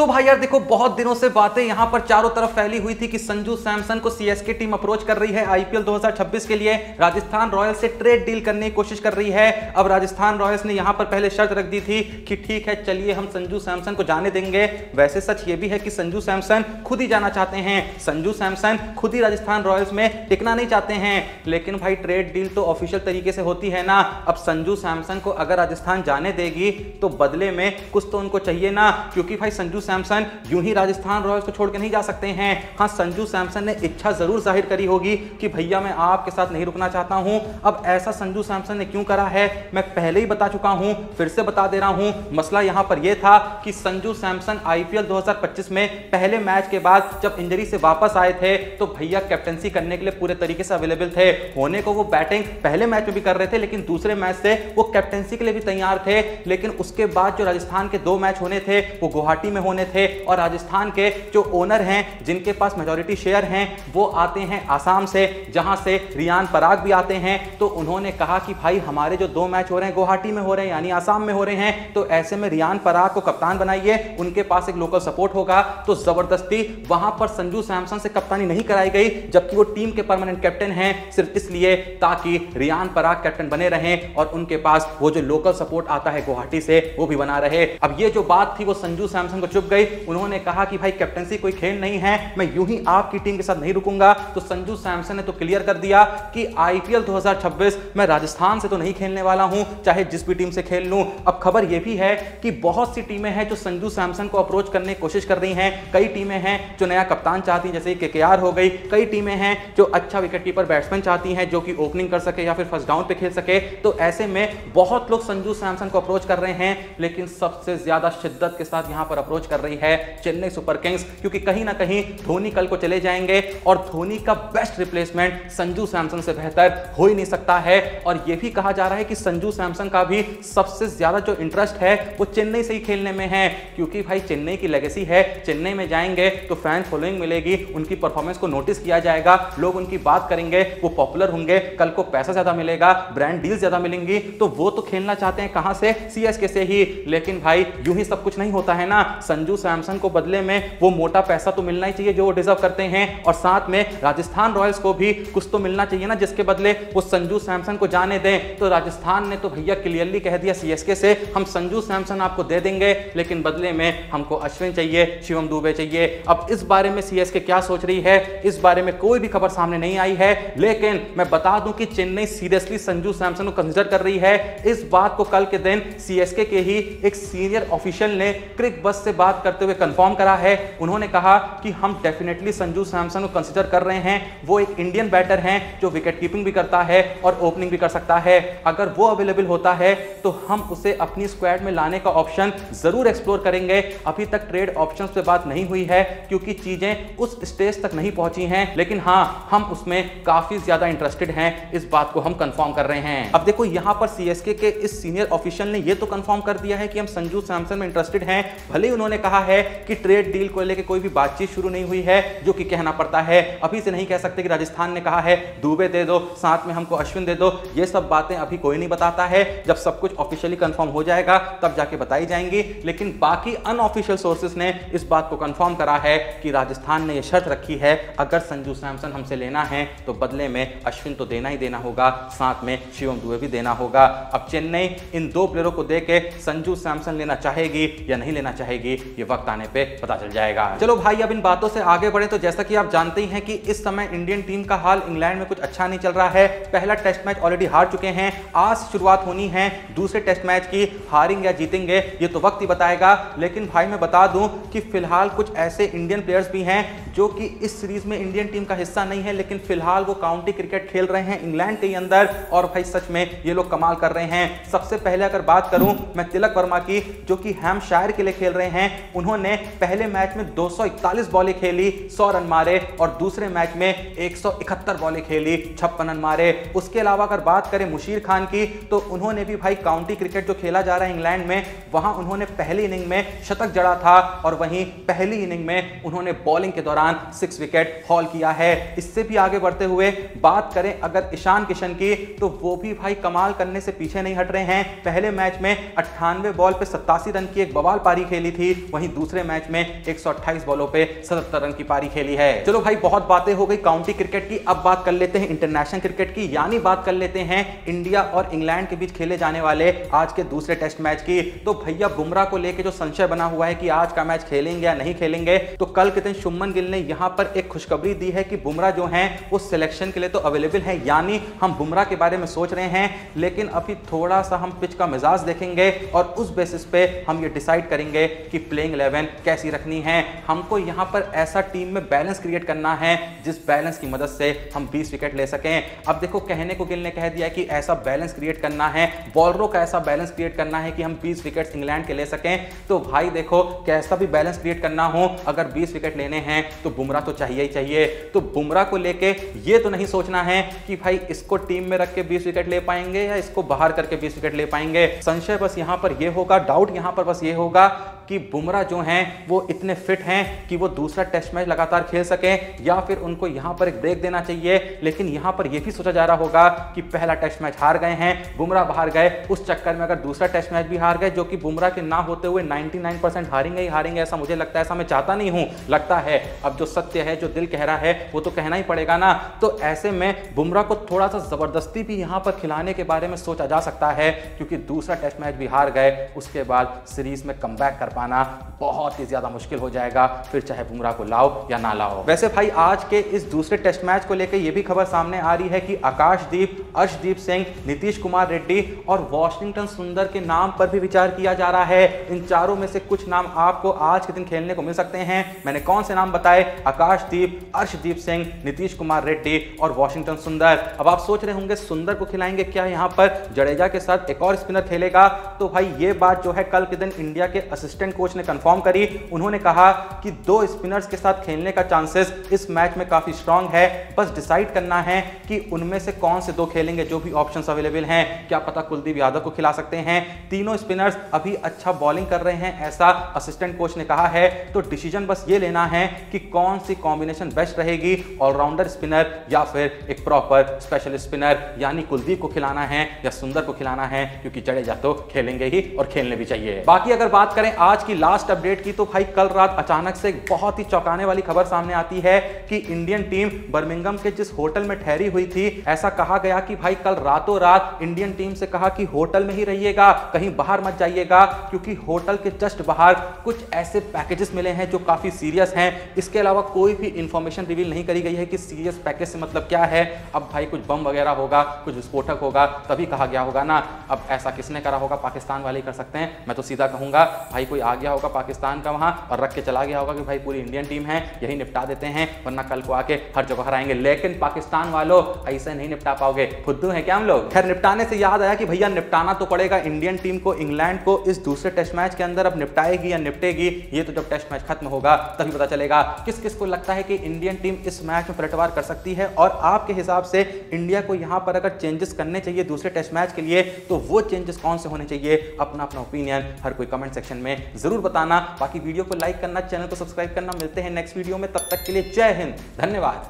तो भाई यार देखो, बहुत दिनों से बातें यहां पर चारों तरफ फैली हुई थी कि संजू सैमसन को सीएसके टीम अप्रोच कर रही है आईपीएल 2026 के लिए, राजस्थान रॉयल्स से ट्रेड डील करने की कोशिश कर रही है। अब राजस्थान रॉयल्स ने यहां पर पहले शर्त रख दी थी कि ठीक है चलिए हम संजू सैमसन को जाने देंगे। वैसे सच ये भी है कि संजू सैमसन खुद ही जाना चाहते हैं, संजू सैमसन खुद ही राजस्थान रॉयल्स में टिकना नहीं चाहते हैं। लेकिन भाई ट्रेड डील तो ऑफिशियल तरीके से होती है ना। अब संजू सैमसन को अगर राजस्थान जाने देगी तो बदले में कुछ तो उनको चाहिए ना, क्योंकि भाई संजू सैमसन यूं ही राजस्थान रॉयल्स को छोड़ के नहीं जा सकते हैं। हां, संजू सैमसन ने इच्छा जरूर जाहिर करी होगी कि भैया मैं आपके साथ नहीं रुकना चाहता हूं। अब ऐसा संजू सैमसन ने क्यों करा है मैं पहले ही बता चुका हूं, फिर से बता दे रहा हूं। मसला यहां पर यह था कि संजू सैमसन आईपीएल 2025 में पहले मैच के बाद जब इंजरी से वापस आए थे तो भैया कैप्टनसी करने के लिए पूरे तरीके से अवेलेबल थे। होने को वो बैटिंग पहले मैच में भी कर रहे थे, लेकिन दूसरे मैच से वो कैप्टनसी के लिए भी तैयार थे। लेकिन उसके बाद जो राजस्थान के 2 मैच होने थे वो गुवाहाटी में होने थे, और राजस्थान के जो ओनर हैं जिनके पास मेजॉरिटी शेयर हैं वो आते हैं आसाम से, जहां से रियान पराग भी आते हैं। तो उन्होंने कहा कि भाई हमारे जो 2 मैच हो रहे हैं गुवाहाटी में हो रहे हैं यानी आसाम में हो रहे हैं, तो ऐसे में रियान पराग को कप्तान बनाइए, उनके पास एक लोकल सपोर्ट होगा। तो जबरदस्ती वहां पर संजू सैमसन से कप्तानी नहीं कराई गई, जबकि वो टीम के परमानेंट कैप्टन हैं, सिर्फ इसलिए ताकि रियान पराग कैप्टन बने रहें और उनके पास वो जो लोकल सपोर्ट आता है गुवाहाटी से वो भी बना रहे। अब ये जो बात थी वो संजू सैमसन को चुभ गई। उन्होंने कहा कि भाई कैप्टनसी कोई खेल नहीं है, मैं यूं ही आपकी टीम के साथ नहीं रुकूंगा। तो संजू सैमसन ने तो क्लियर कर दिया कि आईपीएल 2026 मैं राजस्थान से तो नहीं खेलने वाला हूं, चाहे जिस भी टीम से खेल लूं। अब खबर यह भी है कि बहुत सी टीमें हैं जो संजू सैमसन को अप्रोच करने की कोशिश कर रही हैं। कई टीमें हैं जो नया कप्तान चाहती हैं, जैसे केकेआर हो गई। कई टीमें हैं जो अच्छा विकेटकीपर बैट्समैन चाहती हैं जो कि ओपनिंग कर सके या फिर फर्स्ट डाउन पे खेल सके। तो ऐसे में बहुत लोग संजू सैमसन को अप्रोच कर रहे हैं, लेकिन सबसे ज्यादा शिद्दत के साथ यहां पर अप्रोच कर रही है चेन्नई सुपर किंग्स, क्योंकि कहीं ना कहीं धोनी कल को चले जाएंगे और धोनी का बेस्ट रिप्लेसमेंट संजू सैमसन से बेहतर हो ही नहीं सकता है। और यह भी कहा जा रहा है कि संजू सैमसन का भी सबसे ज्यादा जो इंटरेस्ट है वो चेन्नई से ही खेलने में है, क्योंकि भाई चेन्नई की लेगेसी है। चेन्नई में जाएंगे तो फैन फॉलोइंग मिलेगी, उनकी परफॉर्मेंस को नोटिस किया जाएगा, लोग उनकी बात करेंगे, वो पॉपुलर होंगे, कल को पैसा ज्यादा मिलेगा, ब्रांड डील ज्यादा मिलेंगी। तो वो तो खेलना चाहते हैं कहां से, सीएसके से ही। लेकिन भाई यूं ही सब कुछ नहीं होता है ना। संजू सैमसन को बदले में वो मोटा पैसा तो मिलना ही चाहिए जो वो डिजर्व करते हैं, और साथ में राजस्थान रॉयल्स को भी कुछ तो मिलना चाहिए ना जिसके बदले वो संजू सैमसन को जाने दें। तो राजस्थान ने तो भैया क्लियरली कह दिया सीएसके से, हम संजू सैमसन आपको दे देंगे, लेकिन बदले में हमको अश्विन चाहिए, शिवम दुबे चाहिए। अब इस बारे में सीएसके क्या सोच रही है, इस बारे में कोई भी खबर सामने नहीं आई है, लेकिन मैं बता दूं कि चेन्नई सीरियसली संजू सैमसन को कंसीडर कर रही है। इस बात को कल के दिन सीएसके के ही एक सीनियर ऑफिशियल ने क्रिक बस से बात करते हुए कंफर्म करा है। उन्होंने कहा कि हम डेफिनेटली संजू सैमसन को कंसीडर कर रहे हैं। वो एक इंडियन बैटर हैं जो विकेट कीपिंग भी करता है और ओपनिंग भी कर सकता है। अगर वो अवेलेबल होता है तो हम उसे अपनी स्क्वाड में लाने का ऑप्शन जरूर एक्सप्लोर करेंगे। अभी तक ट्रेड ऑप्शंस पे बात नहीं हुई है क्योंकि चीजें उस स्टेज तक नहीं पहुंची हैं, लेकिन हां हम उसमें काफी ज्यादा इंटरेस्टेड हैं, इस बात को हम कंफर्म कर रहे हैं। अब देखो यहां पर सीएसके के इस सीनियर ऑफिशियल ने यह तो कंफर्म कर दिया है कि हम संजू सैमसन में इंटरेस्टेड हैं। भले ही उन्होंने कहा है कि ट्रेड डील को लेकर कोई भी बातचीत शुरू नहीं हुई है, जो कि कहना पड़ता है। अभी से नहीं कह सकते कि राजस्थान ने कहा है दुबे दे दो, साथ में हमको अश्विन दे दो। ये सब बातें अभी कोई नहीं बताता है, जब सब कुछ ऑफिशियली कंफर्म हो जाएगा तब जाके बताई जाएंगी। लेकिन बाकी अनऑफिशियल सोर्सेस ने इस बात को कंफर्म करा है कि राजस्थान ने यह शर्त रखी है अगर संजू सैमसन हमसे लेना है तो बदले में अश्विन तो देना ही देना होगा, साथ में शिवम दुबे भी देना होगा। अब चेन्नई इन 2 प्लेयरों को देके संजू सैमसन लेना चाहेगी या नहीं लेना चाहेगी ये वक्त आने पे पता चल जाएगा। चलो भाई अब इन बातों से आगे बढ़े तो जैसा कि आप जानते ही हैं कि इस समय इंडियन टीम का हाल इंग्लैंड में कुछ अच्छा नहीं चल रहा है। पहला टेस्ट मैच ऑलरेडी हार चुके हैं, आज शुरुआत होनी है दूसरे टेस्ट मैच की। हारेंगे या जीतेंगे ये तो वक्त ही बताएगा। लेकिन भाई मैं बता दूं कि फिलहाल कुछ ऐसे इंडियन प्लेयर्स भी हैं जो कि इस सीरीज में इंडियन टीम का हिस्सा नहीं है, लेकिन फिलहाल वो काउंटी क्रिकेट खेल रहे हैं इंग्लैंड के अंदर, और भाई सच में ये लोग कमाल कर रहे हैं। सबसे पहले अगर बात करूं मैं तिलक वर्मा की, जो कि हैम्पशायर के लिए खेल रहे हैं। उन्होंने पहले मैच में 241 बॉलें खेली, 100 रन मारे, और दूसरे मैच में 171 बॉलें खेली, 56 रन मारे। उसके अलावा अगर बात करें मुशीर खान की, तो उन्होंने भी भाई काउंटी क्रिकेट जो खेला जा रहा है इंग्लैंड में, वहां उन्होंने पहली इनिंग में शतक जड़ा था, और वहीं पहली इनिंग में उन्होंने बॉलिंग के दौरान 6 विकेट हॉल किया है। इससे भी आगे बढ़ते हुए बात करें अगर ईशान किशन की, तो वो भी भाई कमाल करने से पीछे नहीं हट रहे हैं। पहले मैच में 98 बॉल पे 87 रन की एक बवाल पारी खेली थी, वहीं दूसरे मैच में 128 बॉलों पे 77 रन की पारी खेली है। चलो भाई, बहुत बातें हो गई काउंटी क्रिकेट की, अब बात कर लेते हैं इंटरनेशनल क्रिकेट की, यानी बात कर लेते हैं इंडिया और इंग्लैंड के बीच खेले जाने वाले आज के दूसरे टेस्ट मैच की। तो भैया बुमराह को लेकर जो संशय बना हुआ है कि आज का मैच खेलेंगे या नहीं खेलेंगे, तो कल के दिन शुभमन गिल ने यहां पर एक खुशखबरी दी है कि बुमराह जो हैं वो सिलेक्शन के लिए तो अवेलेबल है, यानी हम बुमराह के बारे में सोच रहे हैं, लेकिन अभी थोड़ा सा हम पिच का मिजाज देखेंगे और उस बेसिस पे हम ये डिसाइड करेंगे कि प्लेइंग 11 कैसी रखनी है। हमको यहां पर ऐसा टीम में बैलेंस क्रिएट करना है जिस बैलेंस की मदद से हम 20 विकेट ले सकें। अब देखो, कहने को गिल ने कह दिया कि ऐसा बैलेंस क्रिएट करना है, बॉलरों का ऐसा बैलेंस क्रिएट करना है कि हम 20 विकेट्स इंग्लैंड के ले सकें। तो भाई देखो, कैसा भी बैलेंस क्रिएट करना हो, अगर 20 विकेट लेने हैं तो बुमराह तो चाहिए ही चाहिए। तो बुमराह को लेके ये तो नहीं सोचना है कि भाई इसको टीम में रख के 20 विकेट ले पाएंगे या इसको बाहर करके 20 विकेट ले पाएंगे। संशय बस यहां पर ये होगा, डाउट यहां पर बस ये होगा कि बुमराह जो हैं वो इतने फिट हैं कि वो दूसरा टेस्ट मैच लगातार खेल सकें, या फिर उनको यहां पर एक ब्रेक देना चाहिए। लेकिन यहां पर यह भी सोचा जा रहा होगा कि पहला टेस्ट मैच हार गए हैं, बुमराह बाहर गए, उस चक्कर में अगर दूसरा टेस्ट मैच भी हार गए, जो कि बुमराह के ना होते हुए 99% हारेंगे ही हारेंगे, ऐसा मुझे लगता है, ऐसा मैं चाहता नहीं हूं, लगता है। अब जो सत्य है, जो दिल कह रहा है, वो तो कहना ही पड़ेगा ना। तो ऐसे में बुमराह को थोड़ा सा जबरदस्ती भी यहां पर खिलाने के बारे में सोचा जा सकता है, क्योंकि दूसरा टेस्ट मैच भी हार गए, उसके बाद सीरीज में कमबैक कर पाना बहुत ही ज्यादा मुश्किल हो जाएगा, फिर चाहे बुमराह को लाओ या ना लाओ। वैसे भाई, आज के इस दूसरे टेस्ट मैच को लेकर यह भी खबर सामने आ रही है कि आकाशदीप, अर्शदीप सिंह, नीतीश कुमार रेड्डी और वॉशिंगटन सुंदर के नाम पर भी विचार किया जा रहा है। इन चारों में से कुछ नाम आपको आज के दिन खेलने को मिल सकते हैं। मैंने कौन से नाम बताए? आकाशदीप, अर्शदीप सिंह, नीतीश कुमार रेड्डी और वॉशिंगटन सुंदर। अब आप सोच रहे होंगे सुंदर को खिलाएंगे क्या, यहां पर जडेजा के साथ एक और स्पिनर खेलेगा? तो भाई ये बात जो है कल के दिन इंडिया के असिस्टेंट कोच ने कंफर्म करी। उन्होंने कहा कि 2 स्पिनर्स के साथ खेलने का चांसेस इस मैच में काफी स्ट्रांग है, बस डिसाइड करना है कि उनमें से कौन से 2 खेलेंगे। जो भी ऑप्शंस अवेलेबल हैं, क्या पता कुलदीप यादव को खिला सकते हैं। तीनों स्पिनर्स अभी अच्छा बॉलिंग कर रहे हैं, ऐसा असिस्टेंट कोच ने कहा है। तो डिसीजन बस ये लेना है कि कौन सी कॉम्बिनेशन बेस्ट रहेगी, ऑलराउंडर स्पिनर या फिर एक प्रॉपर स्पेशल स्पिनर, यानी कुलदीप को खिलाना है या सुंदर को खिलाना है, क्योंकि जडेजा तो खेलेंगे ही और खेलने भी चाहिए। बाकी अगर बात करें आज की लास्ट अपडेट की, तो भाई कल रात अचानक से एक बहुत ही चौंकाने वाली खबर सामने आती है कि इंडियन टीम बर्मिंघम के जिस होटल में ठहरी हुई थी, ऐसा कहा गया कि भाई कल रातों रात इंडियन टीम से कहा कि होटल में ही रहिएगा, कहीं बाहर मत जाइएगा, क्योंकि होटल के जस्ट बाहर कुछ ऐसे पैकेजेस मिले हैं जो काफी सीरियस हैं। इसके अलावा कोई भी इंफॉर्मेशन रिवील नहीं करी गई है कि सीरियस पैकेज से मतलब क्या है। अब भाई कुछ बम वगैरह होगा, कुछ विस्फोटक होगा, तभी कहा गया होगा ना। अब ऐसा किसने करा होगा? पाकिस्तान वाले ही कर सकते हैं। मैं तो सीधा कहूंगा भाई कोई आ गया होगा पाकिस्तान का वहां और रख के चला गया होगा कि भाई पूरी इंडियन टीम है, यही निपटा देते हैं, वरना कल को आके हर जगह हराएंगे। लेकिन पाकिस्तान वालों ऐसे नहीं निपटा पाओगे, फुद्दू हैं क्या हम लोग। खैर, निपटाने से याद आया कि भैया निपटाना तो पड़ेगा इंडियन टीम को। इंग्लैंड को इस दूसरे टेस्ट मैच के अंदर अब निपटाएगी या निपटेगी, ये तो जब टेस्ट मैच खत्म होगा तभी पता चलेगा। किस किस को लगता है कि इंडियन टीम इस मैच में पलटवार कर सकती है, और आपके हिसाब से इंडिया को यहां पर अगर चेंजेस करने चाहिए दूसरे टेस्ट मैच के लिए, तो वो चेंजेस कौन से होने चाहिए? अपना अपना ओपिनियन हर कोई कमेंट सेक्शन में जरूर बताना। बाकी वीडियो को लाइक करना, चैनल को सब्सक्राइब करना। मिलते हैं नेक्स्ट वीडियो में, तब तक के लिए जय हिंद, धन्यवाद।